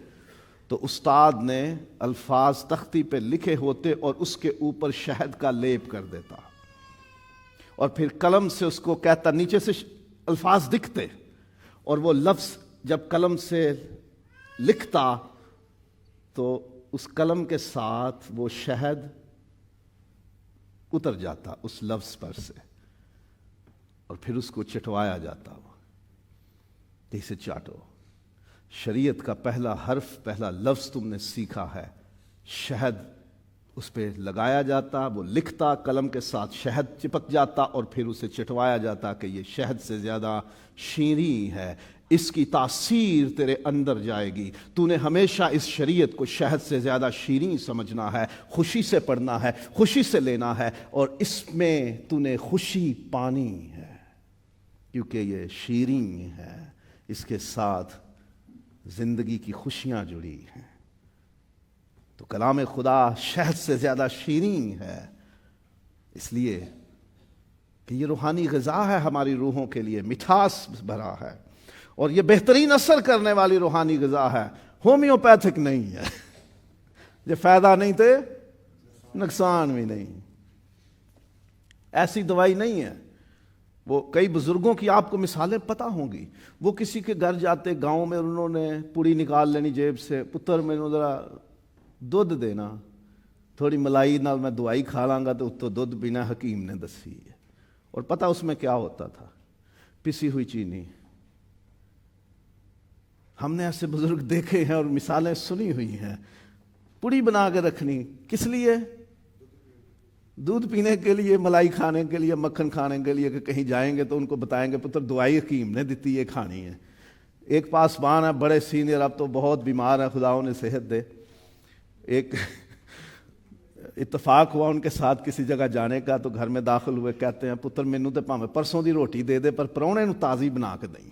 تو استاد نے الفاظ تختی پہ لکھے ہوتے اور اس کے اوپر شہد کا لیپ کر دیتا, اور پھر قلم سے اس کو کہتا, نیچے سے الفاظ دکھتے, اور وہ لفظ جب قلم سے لکھتا تو اس قلم کے ساتھ وہ شہد اتر جاتا اس لفظ پر سے, اور پھر اس کو چٹوایا جاتا. وہ اسے چاٹو. شریعت کا پہلا حرف, پہلا لفظ تم نے سیکھا ہے, شہد اس پہ لگایا جاتا, وہ لکھتا, قلم کے ساتھ شہد چپک جاتا, اور پھر اسے چٹوایا جاتا کہ یہ شہد سے زیادہ شیریں ہے, اس کی تاثیر تیرے اندر جائے گی. تو نے ہمیشہ اس شریعت کو شہد سے زیادہ شیریں سمجھنا ہے, خوشی سے پڑھنا ہے, خوشی سے لینا ہے, اور اس میں تو نے خوشی پانی ہے کیونکہ یہ شیریں ہے, اس کے ساتھ زندگی کی خوشیاں جڑی ہیں. تو کلام خدا شہد سے زیادہ شیریں ہے اس لیے کہ یہ روحانی غذا ہے ہماری روحوں کے لیے, مٹھاس بھرا ہے, اور یہ بہترین اثر کرنے والی روحانی غذا ہے. ہومیوپیتھک نہیں ہے. یہ فائدہ نہیں تھے نقصان بھی نہیں. ایسی دوائی نہیں ہے. وہ کئی بزرگوں کی آپ کو مثالیں پتہ ہوں گی, وہ کسی کے گھر جاتے گاؤں میں, انہوں نے پوڑی نکال لینی جیب سے, پتر میں ذرا دودھ دینا, تھوڑی ملائی نال میں دوائی کھا لاں گا تو اتو دودھ پینا, حکیم نے دسی ہے. اور پتہ اس میں کیا ہوتا تھا؟ پسی ہوئی چینی. ہم نے ایسے بزرگ دیکھے ہیں اور مثالیں سنی ہوئی ہیں. پوڑی بنا کے رکھنی کس لیے؟ دودھ پینے کے لیے, ملائی کھانے کے لیے, مکھن کھانے کے لیے, کہ کہیں جائیں گے تو ان کو بتائیں گے پتر دوائی حکیم نے دیتی ہے, کھانی ہے. ایک پاسبان ہے بڑے سینئر, اب تو بہت بیمار ہے, خدا انہیں صحت دے. ایک اتفاق ہوا ان کے ساتھ کسی جگہ جانے کا, تو گھر میں داخل ہوئے, کہتے ہیں پتر مینوں تے پاویں پرسوں دی روٹی دے دے پر پراؤنے نوں تازی بنا کے دیں.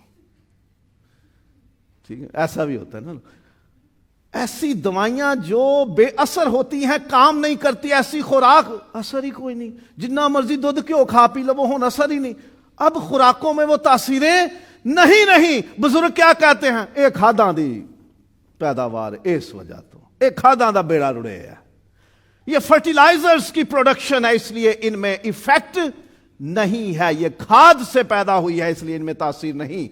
ٹھیک ہے, ایسا بھی ہوتا ہے نا. ایسی دوائیاں جو بے اثر ہوتی ہیں, کام نہیں کرتی, ایسی خوراک اثر ہی کوئی نہیں. جتنا مرضی دودھ کیوں کھا پی لو, وہ ہون اثر ہی نہیں. اب خوراکوں میں وہ تاثیریں نہیں. بزرگ کیا کہتے ہیں؟ ایک کھاداں دی پیداوار اس وجہ تو, ایک کھاداں دا بیڑا رڑے ہے. یہ فرٹیلائزرز کی پروڈکشن ہے, اس لیے ان میں ایفیکٹ نہیں ہے، یہ کھاد سے پیدا ہوئی ہے اس لیے ان میں تاثیر نہیں۔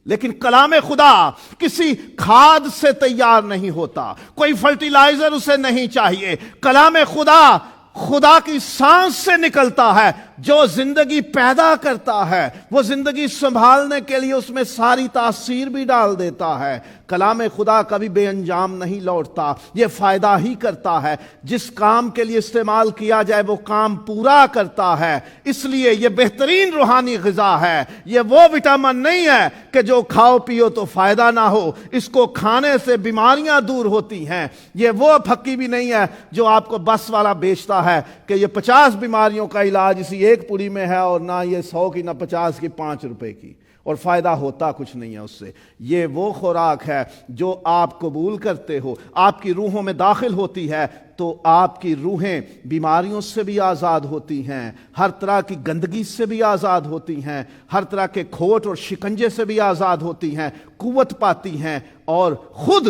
لیکن کلام خدا کسی کھاد سے تیار نہیں ہوتا، کوئی فرٹیلائزر اسے نہیں چاہیے۔ کلام خدا خدا کی سانس سے نکلتا ہے جو زندگی پیدا کرتا ہے، وہ زندگی سنبھالنے کے لیے اس میں ساری تاثیر بھی ڈال دیتا ہے۔ کلام خدا کبھی بے انجام نہیں لوٹتا، یہ فائدہ ہی کرتا ہے۔ جس کام کے لیے استعمال کیا جائے وہ کام پورا کرتا ہے، اس لیے یہ بہترین روحانی غذا ہے۔ یہ وہ وٹامن نہیں ہے کہ جو کھاؤ پیو تو فائدہ نہ ہو، اس کو کھانے سے بیماریاں دور ہوتی ہیں۔ یہ وہ پھکی بھی نہیں ہے جو آپ کو بس والا بیچتا ہے کہ یہ 50 بیماریوں کا علاج اسی ایک پوڑی میں ہے، اور نہ یہ 100 کی نہ 50 کی، 5 روپے کی، اور فائدہ ہوتا کچھ نہیں ہے اس سے۔ یہ وہ خوراک ہے جو آپ قبول کرتے ہو، آپ کی روحوں میں داخل ہوتی ہے تو آپ کی روحیں بیماریوں سے بھی آزاد ہوتی ہیں، ہر طرح کی گندگی سے بھی آزاد ہوتی ہیں، ہر طرح کے کھوٹ اور شکنجے سے بھی آزاد ہوتی ہیں، قوت پاتی ہیں اور خود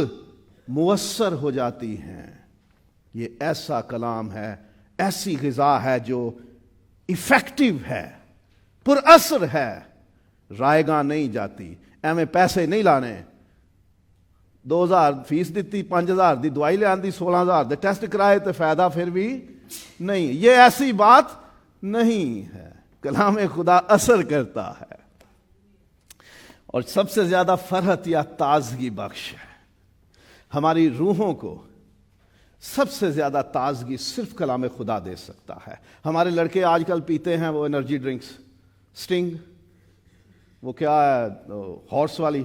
مؤثر ہو جاتی ہیں۔ یہ ایسا کلام ہے، ایسی غذا ہے جو ایفیکٹیو ہے، پر اثر ہے، رائے گاں نہیں جاتی۔ ایویں پیسے نہیں لانے، 2000 فیس دیتی، 5000 دی دوائی لے آندی، 16000 دے ٹیسٹ کرائے تو فائدہ پھر بھی نہیں۔ یہ ایسی بات نہیں ہے، کلام خدا اثر کرتا ہے اور سب سے زیادہ فرحت یا تازگی بخش ہے۔ ہماری روحوں کو سب سے زیادہ تازگی صرف کلام خدا دے سکتا ہے۔ ہمارے لڑکے آج کل پیتے ہیں وہ انرجی ڈرنکس، سٹنگ، وہ کیا ہے ہارس والی،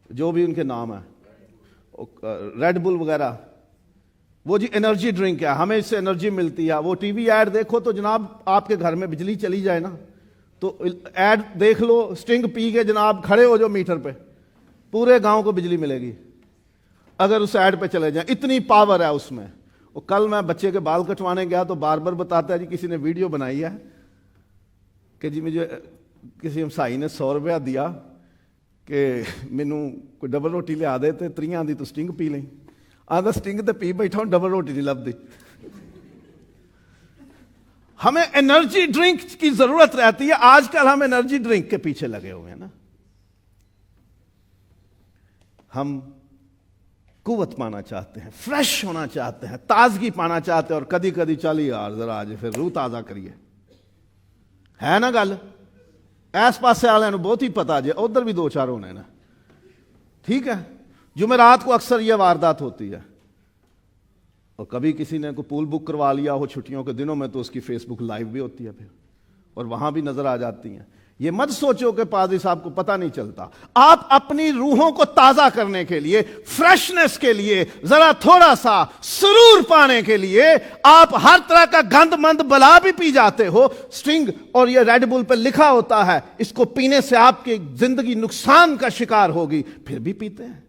جو بھی ان کے نام ہے، ریڈ بل وغیرہ، وہ جی انرجی ڈرنک ہے، ہمیں اس سے انرجی ملتی ہے۔ وہ ٹی وی ایڈ دیکھو تو جناب آپ کے گھر میں بجلی چلی جائے نا تو ایڈ دیکھ لو، سٹنگ پی کے جناب کھڑے ہو جو میٹر پہ، پورے گاؤں کو بجلی ملے گی اگر اس ایڈ پہ چلے جائیں، اتنی پاور ہے اس میں۔ وہ کل میں بچے کے بال کٹوانے گیا تو باربر بتاتا ہے جی کسی نے ویڈیو بنائی ہے کہ جی مجھے کسی ہمسائی نے 100 روپیہ دیا کہ مینوں کوئی ڈبل روٹی لیا دے تے 3 آندی تو سٹنگ پی لیں، آدھا سٹنگ تے پی بیٹھا ہوں، ڈبل روٹی نہیں لبدی۔ ہمیں انرجی ڈرنک کی ضرورت رہتی ہے، آج کل ہم انرجی ڈرنک کے پیچھے لگے ہوئے ہیں نا۔ ہم قوت پانا چاہتے ہیں، فریش ہونا چاہتے ہیں، تازگی پانا چاہتے ہیں، اور کدی کدی چلی یار ذرا آج پھر روح تازہ کریے، ہے نا گل؟ ایس پاسے والے بہت ہی پتا جی، ادھر بھی 2-4 ہونے نا، ٹھیک ہے۔ جمعرات کو اکثر یہ واردات ہوتی ہے، اور کبھی کسی نے کوئی پول بک کروا لیا ہو چھٹیوں کے دنوں میں تو اس کی فیس بک لائیو بھی ہوتی ہے پھر، اور وہاں بھی نظر آ جاتی ہیں۔ یہ مت سوچو کہ پادری صاحب کو پتہ نہیں چلتا۔ آپ اپنی روحوں کو تازہ کرنے کے لیے، فریشنس کے لیے، ذرا تھوڑا سا سرور پانے کے لیے آپ ہر طرح کا گند مند بلا بھی پی جاتے ہو۔ سٹنگ اور یہ ریڈ بل پہ لکھا ہوتا ہے اس کو پینے سے آپ کی زندگی نقصان کا شکار ہوگی، پھر بھی پیتے ہیں۔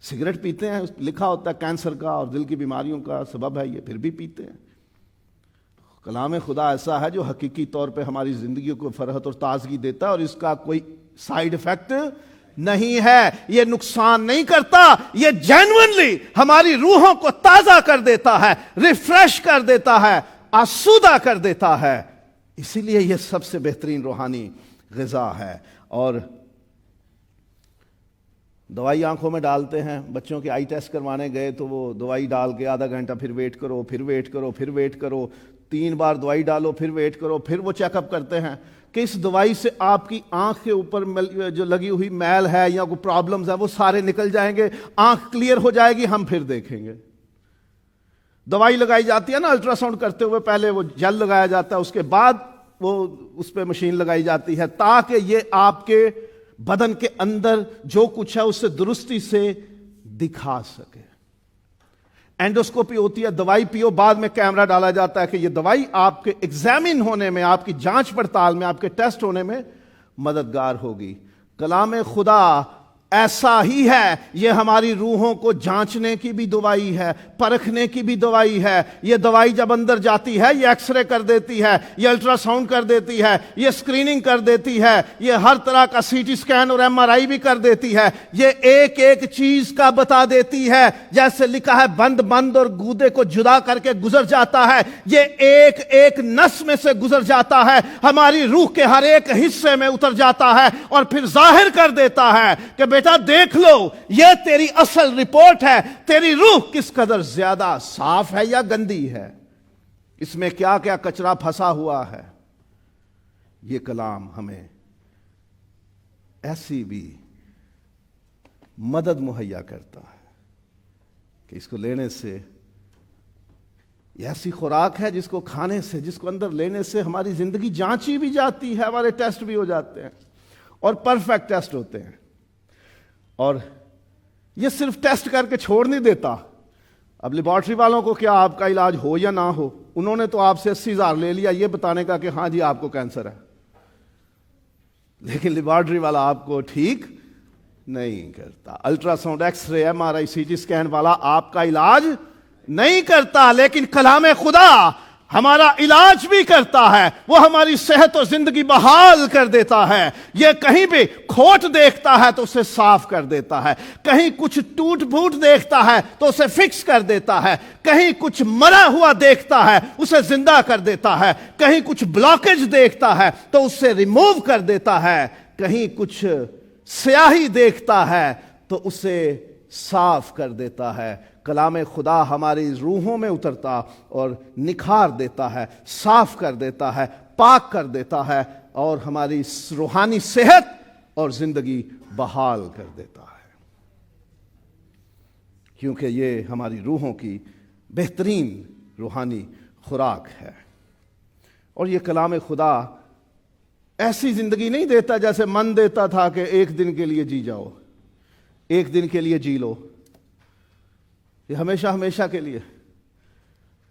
سگریٹ پیتے ہیں، لکھا ہوتا ہے کینسر کا اور دل کی بیماریوں کا سبب ہے یہ، پھر بھی پیتے ہیں۔ کلام خدا ایسا ہے جو حقیقی طور پہ ہماری زندگیوں کو فرحت اور تازگی دیتا ہے، اور اس کا کوئی سائیڈ ایفیکٹ نہیں ہے، یہ نقصان نہیں کرتا، یہ جینوئنلی ہماری روحوں کو تازہ کر دیتا ہے، ریفریش کر دیتا ہے، آسودہ کر دیتا ہے۔ اسی لیے یہ سب سے بہترین روحانی غذا ہے۔ اور دوائی آنکھوں میں ڈالتے ہیں، بچوں کے آئی ٹیسٹ کروانے گئے تو وہ دوائی ڈال کے آدھا گھنٹہ پھر ویٹ کرو، پھر ویٹ کرو، پھر ویٹ کرو، 3 بار دوائی ڈالو، پھر ویٹ کرو، پھر وہ چیک اپ کرتے ہیں کہ اس دوائی سے آپ کی آنکھ کے اوپر جو لگی ہوئی میل ہے یا کوئی پرابلمز ہے وہ سارے نکل جائیں گے، آنکھ کلیئر ہو جائے گی، ہم پھر دیکھیں گے۔ دوائی لگائی جاتی ہے نا الٹرا ساؤنڈ کرتے ہوئے، پہلے وہ جیل لگایا جاتا ہے، اس کے بعد وہ اس پہ مشین لگائی جاتی ہے تاکہ یہ آپ کے بدن کے اندر جو کچھ ہے اسے درستی سے دکھا سکے۔ اینڈوسکوپی ہوتی ہے، دوائی پیو، بعد میں کیمرہ ڈالا جاتا ہے کہ یہ دوائی آپ کے ایگزامن ہونے میں، آپ کی جانچ پڑتال میں، آپ کے ٹیسٹ ہونے میں مددگار ہوگی۔ کلام خدا ایسا ہی ہے، یہ ہماری روحوں کو جانچنے کی بھی دوائی ہے، پرکھنے کی بھی دوائی ہے۔ یہ دوائی جب اندر جاتی ہے، یہ ایکس رے کر دیتی ہے، یہ الٹرا ساؤنڈ کر دیتی ہے، یہ اسکریننگ کر دیتی ہے، یہ ہر طرح کا سی ٹی سکین اور ایم آر آئی بھی کر دیتی ہے۔ یہ ایک ایک چیز کا بتا دیتی ہے، جیسے لکھا ہے بند بند اور گودے کو جدا کر کے گزر جاتا ہے، یہ ایک ایک نس میں سے گزر جاتا ہے، ہماری روح کے ہر ایک حصے میں اتر جاتا ہے، اور پھر ظاہر کر دیتا ہے کہ بیٹا دیکھ لو، یہ تیری اصل رپورٹ ہے، تیری روح کس قدر زیادہ صاف ہے یا گندی ہے، اس میں کیا کیا کچرا پھنسا ہوا ہے۔ یہ کلام ہمیں ایسی بھی مدد مہیا کرتا ہے کہ اس کو لینے سے، یہ ایسی خوراک ہے جس کو کھانے سے، جس کو اندر لینے سے ہماری زندگی جانچی بھی جاتی ہے، ہمارے ٹیسٹ بھی ہو جاتے ہیں اور پرفیکٹ ٹیسٹ ہوتے ہیں۔ اور یہ صرف ٹیسٹ کر کے چھوڑ نہیں دیتا۔ اب لیبارٹری والوں کو کیا آپ کا علاج ہو یا نہ ہو، انہوں نے تو آپ سے 80,000 لے لیا یہ بتانے کا کہ ہاں جی آپ کو کینسر ہے، لیکن لیبارٹری والا آپ کو ٹھیک نہیں کرتا۔ Ultrasound, X ray, M R I, C T scan والا آپ کا علاج نہیں کرتا، لیکن کلام خدا ہمارا علاج بھی کرتا ہے، وہ ہماری صحت اور زندگی بحال کر دیتا ہے۔ یہ کہیں بھی کھوٹ دیکھتا ہے تو اسے صاف کر دیتا ہے، کہیں کچھ ٹوٹ پھوٹ دیکھتا ہے تو اسے فکس کر دیتا ہے، کہیں کچھ مرا ہوا دیکھتا ہے اسے زندہ کر دیتا ہے، کہیں کچھ بلاکیج دیکھتا ہے تو اسے ریموو کر دیتا ہے، کہیں کچھ سیاہی دیکھتا ہے تو اسے صاف کر دیتا ہے۔ کلام خدا ہماری روحوں میں اترتا اور نکھار دیتا ہے، صاف کر دیتا ہے، پاک کر دیتا ہے، اور ہماری روحانی صحت اور زندگی بحال کر دیتا ہے، کیونکہ یہ ہماری روحوں کی بہترین روحانی خوراک ہے۔ اور یہ کلام خدا ایسی زندگی نہیں دیتا جیسے من دیتا تھا کہ ایک دن کے لیے جی جاؤ، ایک دن کے لیے جی لو، یہ ہمیشہ ہمیشہ کے لیے۔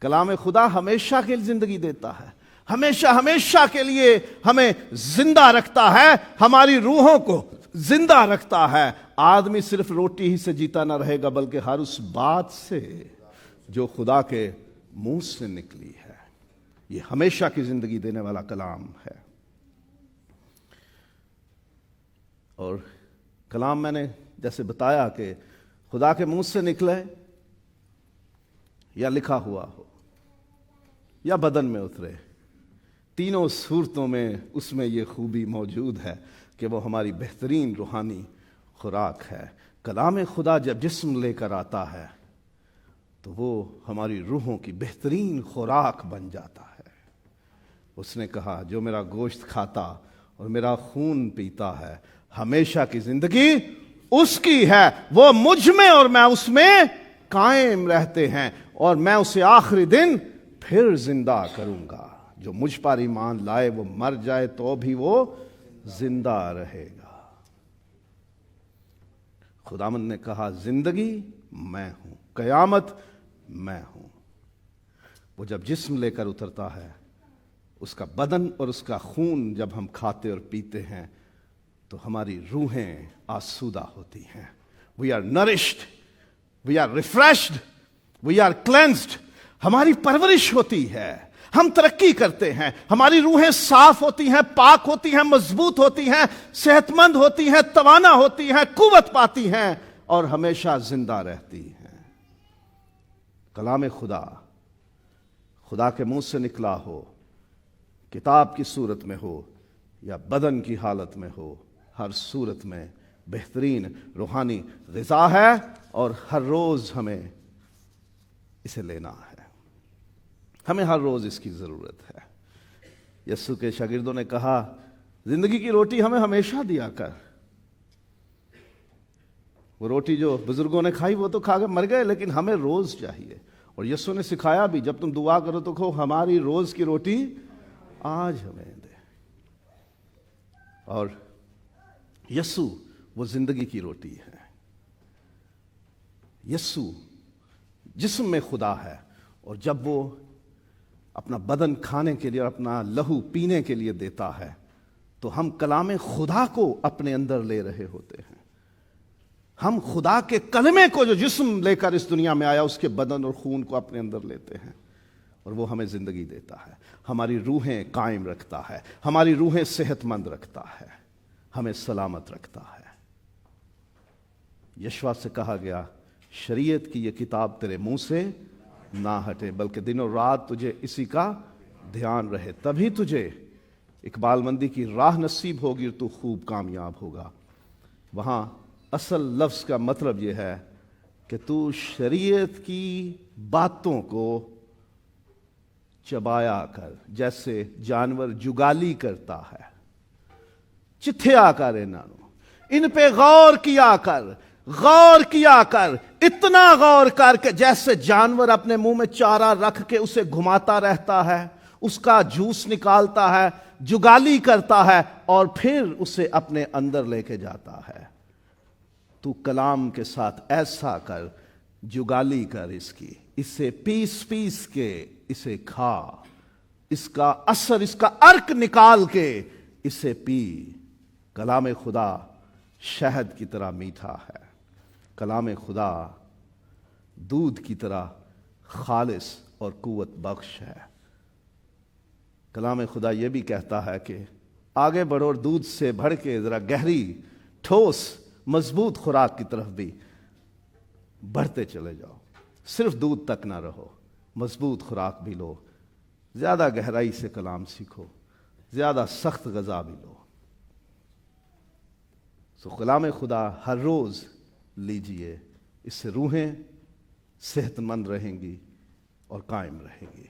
کلام خدا ہمیشہ کے لیے زندگی دیتا ہے، ہمیشہ ہمیشہ کے لیے ہمیں زندہ رکھتا ہے، ہماری روحوں کو زندہ رکھتا ہے۔ آدمی صرف روٹی ہی سے جیتا نہ رہے گا، بلکہ ہر اس بات سے جو خدا کے منہ سے نکلی ہے۔ یہ ہمیشہ کی زندگی دینے والا کلام ہے۔ اور کلام میں نے جیسے بتایا کہ خدا کے منہ سے نکلے یا لکھا ہوا ہو یا بدن میں اترے، تینوں صورتوں میں اس میں یہ خوبی موجود ہے کہ وہ ہماری بہترین روحانی خوراک ہے۔ کلام خدا جب جسم لے کر آتا ہے تو وہ ہماری روحوں کی بہترین خوراک بن جاتا ہے۔ اس نے کہا جو میرا گوشت کھاتا اور میرا خون پیتا ہے ہمیشہ کی زندگی اس کی ہے، وہ مجھ میں اور میں اس میں قائم رہتے ہیں، اور میں اسے آخری دن پھر زندہ کروں گا۔ جو مجھ پر ایمان لائے وہ مر جائے تو بھی وہ زندہ رہے گا۔ خداوند نے کہا زندگی میں ہوں، قیامت میں ہوں۔ وہ جب جسم لے کر اترتا ہے، اس کا بدن اور اس کا خون جب ہم کھاتے اور پیتے ہیں تو ہماری روحیں آسودہ ہوتی ہیں۔ We are nourished, we are refreshed, we are cleansed۔ ہماری پرورش ہوتی ہے، ہم ترقی کرتے ہیں، ہماری روحیں صاف ہوتی ہیں، پاک ہوتی ہیں، مضبوط ہوتی ہیں، صحت مند ہوتی ہیں، توانا ہوتی ہیں، قوت پاتی ہیں اور ہمیشہ زندہ رہتی ہیں۔ کلام خدا خدا کے منہ سے نکلا ہو، کتاب کی صورت میں ہو یا بدن کی حالت میں ہو، ہر صورت میں بہترین روحانی غذا ہے، اور ہر روز ہمیں اسے لینا ہے، ہمیں ہر روز اس کی ضرورت ہے۔ یسوع کے شاگردوں نے کہا زندگی کی روٹی ہمیں ہمیشہ دیا کر۔ وہ روٹی جو بزرگوں نے کھائی وہ تو کھا کے مر گئے، لیکن ہمیں روز چاہیے۔ اور یسوع نے سکھایا بھی جب تم دعا کرو تو کہو ہماری روز کی روٹی آج ہمیں دے۔ اور یسوع وہ زندگی کی روٹی ہے۔ یسوع جسم میں خدا ہے، اور جب وہ اپنا بدن کھانے کے لیے اور اپنا لہو پینے کے لیے دیتا ہے تو ہم کلام خدا کو اپنے اندر لے رہے ہوتے ہیں۔ ہم خدا کے کلمے کو جو جسم لے کر اس دنیا میں آیا اس کے بدن اور خون کو اپنے اندر لیتے ہیں، اور وہ ہمیں زندگی دیتا ہے، ہماری روحیں قائم رکھتا ہے، ہماری روحیں صحت مند رکھتا ہے، ہمیں سلامت رکھتا ہے۔ یشوع سے کہا گیا شریعت کی یہ کتاب تیرے منہ سے نہ ہٹے، بلکہ دن اور رات تجھے اسی کا دھیان رہے، تبھی تجھے اقبال مندی کی راہ نصیب ہوگی اور تو خوب کامیاب ہوگا۔ وہاں اصل لفظ کا مطلب یہ ہے کہ تو شریعت کی باتوں کو چبایا کر، جیسے جانور جگالی کرتا ہے، چتھیا کر ان پہ غور کیا کر، اتنا غور کر کہ جیسے جانور اپنے منہ میں چارہ رکھ کے اسے گھماتا رہتا ہے، اس کا جوس نکالتا ہے، جگالی کرتا ہے اور پھر اسے اپنے اندر لے کے جاتا ہے۔ تو کلام کے ساتھ ایسا کر، جگالی کر اس کی، اسے پیس کے اسے کھا، اس کا اثر، اس کا ارک نکال کے اسے پی۔ کلام خدا شہد کی طرح میٹھا ہے، کلام خدا دودھ کی طرح خالص اور قوت بخش ہے۔ کلام خدا یہ بھی کہتا ہے کہ آگے بڑھو اور دودھ سے بڑھ کے ذرا گہری، ٹھوس، مضبوط خوراک کی طرف بھی بڑھتے چلے جاؤ۔ صرف دودھ تک نہ رہو، مضبوط خوراک بھی لو، زیادہ گہرائی سے کلام سیکھو، زیادہ سخت غذا بھی لو۔ سو کلام خدا ہر روز لیجئے، اس سے روحیں صحت مند رہیں گی اور قائم رہیں گی۔